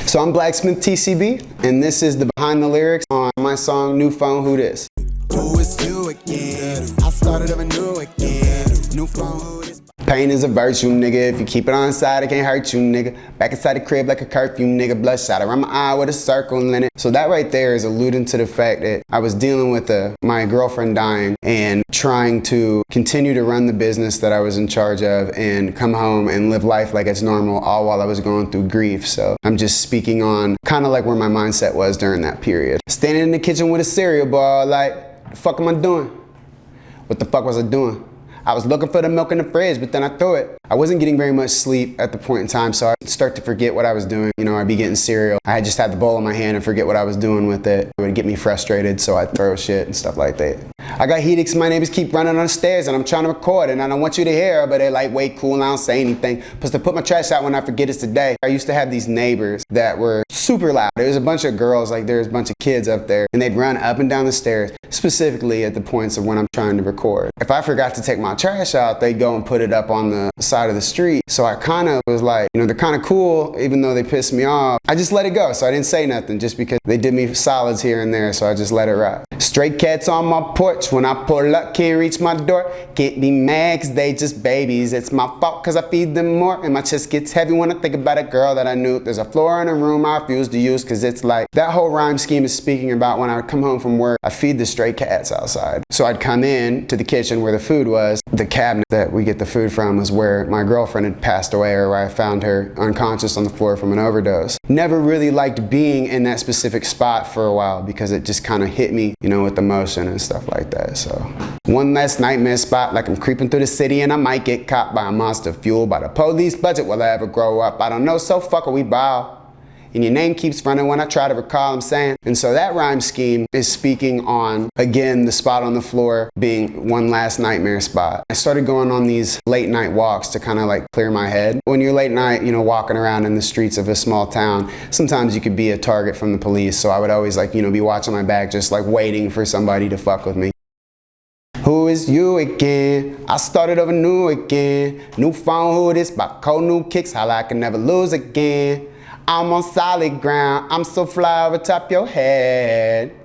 So I'm BlackSmith TCB, and this is the behind the lyrics on my song New Phone Who Dis. Who is you again? I started over new again. New phone who dis. Pain is a virtue, nigga. If you keep it on the side, it can't hurt you, nigga. Back inside the crib like a curfew, nigga. Bloodshot around my eye with a circle in it. So that right there is alluding to the fact that I was dealing with my girlfriend dying and trying to continue to run the business that I was in charge of and come home and live life like it's normal, all while I was going through grief. So I'm just speaking on kind of like where my mindset was during that period. Standing in the kitchen with a cereal bar, like, the fuck am I doing? What the fuck was I doing? I was looking for the milk in the fridge, but then I threw it. I wasn't getting very much sleep at the point in time, so I'd start to forget what I was doing. You know, I'd be getting cereal. I just had the bowl in my hand and forget what I was doing with it. It would get me frustrated, so I'd throw shit and stuff like that. I got heated because my neighbors keep running on the stairs and I'm trying to record and I don't want you to hear, but they're like, wait, cool, and I don't say anything. Plus, to put my trash out when I forget it's today. I used to have these neighbors that were super loud. There was a bunch of girls, like there's a bunch of kids up there, and they'd run up and down the stairs, specifically at the points of when I'm trying to record. If I forgot to take my trash out, they'd go and put it up on the side of the street. So I kind of was like, you know, they're kind of cool, even though they pissed me off. I just let it go, so I didn't say nothing just because they did me solids here and there, so I just let it ride. Stray cats on my porch, when I pull up, can't reach my door. Can't be mad cause they just babies. It's my fault cause I feed them more, and my chest gets heavy when I think about a girl that I knew. There's a floor in a room I refuse to use cause it's like, that whole rhyme scheme is speaking about when I would come home from work, I feed the stray cats outside. So I'd come in to the kitchen where the food was. The cabinet that we get the food from was where my girlfriend had passed away, or where I found her unconscious on the floor from an overdose. Never really liked being in that specific spot for a while because it just kind of hit me, you know, with emotion and stuff like that. So one last nightmare spot, like I'm creeping through the city and I might get caught by a monster fueled by the police budget. Will I ever grow up? I don't know, so fuck it, we bow. And your name keeps running when I try to recall, I'm saying. And so that rhyme scheme is speaking on, again, the spot on the floor being one last nightmare spot. I started going on these late night walks to kind of like clear my head. When you're late night, you know, walking around in the streets of a small town, sometimes you could be a target from the police. So I would always like, you know, be watching my back, just like waiting for somebody to fuck with me. Who is you again? I started over new again. New phone, who this? By cold new kicks, how I can never lose again. I'm on solid ground, I'm so fly over top your head.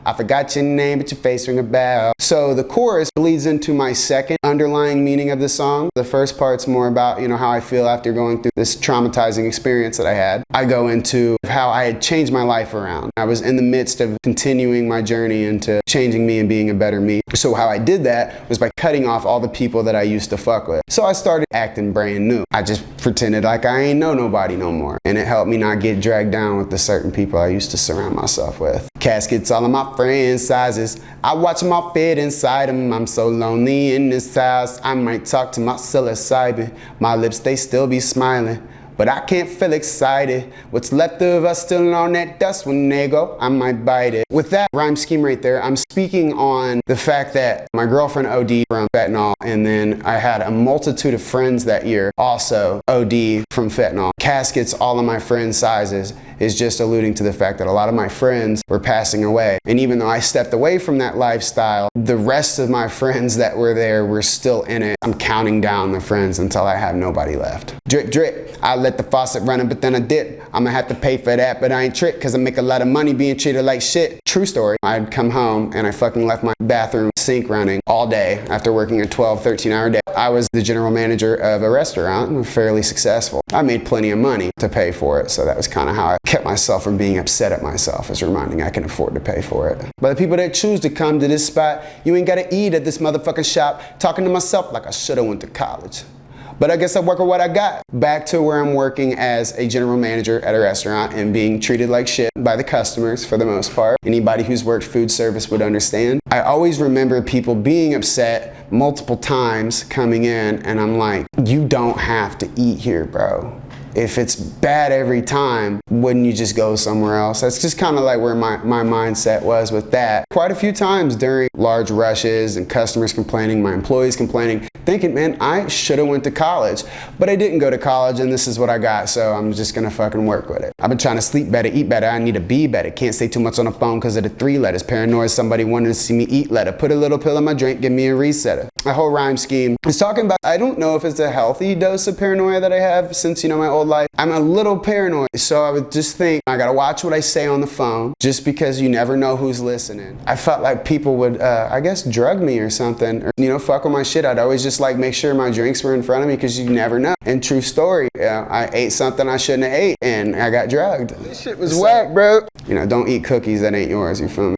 I forgot your name, but your face ring a bell. So the chorus bleeds into my second underlying meaning of the song. The first part's more about, you know, how I feel after going through this traumatizing experience that I had. I go into how I had changed my life around. I was in the midst of continuing my journey into changing me and being a better me. So how I did that was by cutting off all the people that I used to fuck with. So I started acting brand new. I just pretended like I ain't know nobody no more. And it helped me not get dragged down with the certain people I used to surround myself with. Caskets all of my friends' sizes. I watch them all fit inside them. I'm so lonely in this house. I might talk to my psilocybin. My lips, they still be smiling, but I can't feel excited. What's left of us still on that dust, when they go, I might bite it. With that rhyme scheme right there, I'm speaking on the fact that my girlfriend OD'd from fentanyl, and then I had a multitude of friends that year also OD from fentanyl. Caskets, all of my friends' sizes, is just alluding to the fact that a lot of my friends were passing away. And even though I stepped away from that lifestyle, the rest of my friends that were there were still in it. I'm counting down the friends until I have nobody left. Drip, drip, I let the faucet running, but then I dip. I'ma have to pay for that, but I ain't tricked, cause I make a lot of money being treated like shit. True story. I'd come home and I fucking left my bathroom sink running all day after working a 12, 13-hour day. I was the general manager of a restaurant, fairly successful. I made plenty of money to pay for it, so that was kind of how I kept myself from being upset at myself, as reminding I can afford to pay for it. But the people that choose to come to this spot, you ain't gotta eat at this motherfucking shop, talking to myself like I shoulda went to college. But I guess I work with what I got. Back to where I'm working as a general manager at a restaurant and being treated like shit by the customers for the most part. Anybody who's worked food service would understand. I always remember people being upset multiple times coming in, and I'm like, you don't have to eat here, bro. If it's bad every time, wouldn't you just go somewhere else? That's just kind of like where my mindset was with that. Quite a few times during large rushes and customers complaining, my employees complaining, thinking, man, I should have went to college, but I didn't go to college and this is what I got, so I'm just gonna fucking work with it. I've been trying to sleep better, eat better, I need to be better. Can't say too much on the phone cause of the 3 letters. Paranoid, somebody wanting to see me eat letter. Put a little pill in my drink, give me a resetter. My whole rhyme scheme is talking about, I don't know if it's a healthy dose of paranoia that I have since, my old life. I'm a little paranoid, so I would just think, I gotta watch what I say on the phone, just because you never know who's listening. I felt like people would, I guess, drug me or something, or, fuck with my shit. I'd always just like make sure my drinks were in front of me, because you never know. And true story, I ate something I shouldn't have ate, and I got drugged. This shit was whack, bro. Don't eat cookies that ain't yours, you feel me?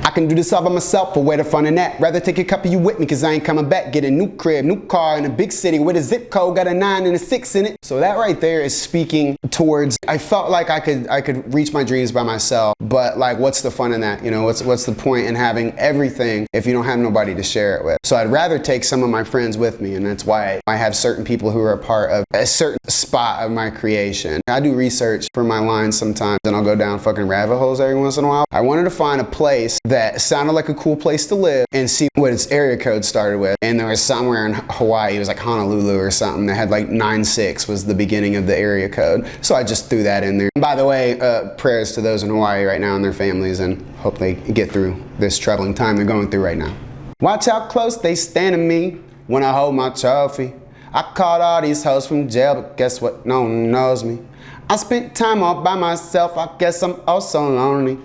I can do this all by myself, but where the fun in that? Rather take a couple of you with me, cause I ain't coming back. Get a new crib, new car in a big city with a zip code, got a 9 and a 6 in it. So that right there is speaking towards, I felt like I could reach my dreams by myself, but like, what's the fun in that? What's the point in having everything if you don't have nobody to share it with? So I'd rather take some of my friends with me, and that's why I have certain people who are a part of a certain spot of my creation. I do research for my lines sometimes, and I'll go down fucking rabbit holes every once in a while. I wanted to find a place that sounded like a cool place to live and see what its area code started with. And there was somewhere in Hawaii, it was like Honolulu or something, that had like 96 was the beginning of the area code. So I just threw that in there. And by the way, prayers to those in Hawaii right now and their families, and hope they get through this troubling time they're going through right now. Watch how close they stand to me when I hold my trophy. I caught all these hoes from jail, but guess what? No one knows me. I spent time all by myself, I guess I'm also lonely.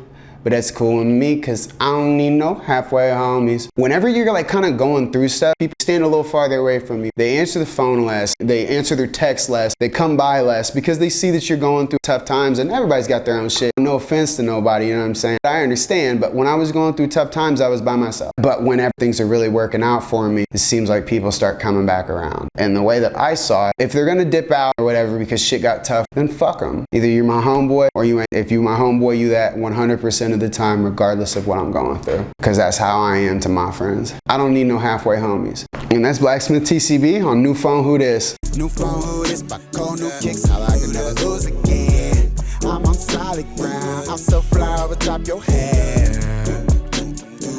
But that's cool with me, cause I don't need no halfway homies. Whenever you're like kind of going through stuff, people stand a little farther away from you. They answer the phone less, they answer their text less, they come by less, because they see that you're going through tough times, and everybody's got their own shit. No offense to nobody, you know what I'm saying? I understand, but when I was going through tough times, I was by myself. But whenever things are really working out for me, it seems like people start coming back around. And the way that I saw it, if they're gonna dip out or whatever because shit got tough, then fuck them. Either you're my homeboy or you ain't. If you my homeboy, you that 100% of the time, regardless of what I'm going through. Cause that's how I am to my friends. I don't need no halfway homies. And that's BlackSmith TCB on New Phone Who Dis. New phone, who this? By cold new kicks, how I can never lose again. I'm on solid ground, I'm so fly over top your head.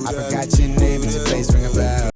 I forgot your name and your face ring a bell.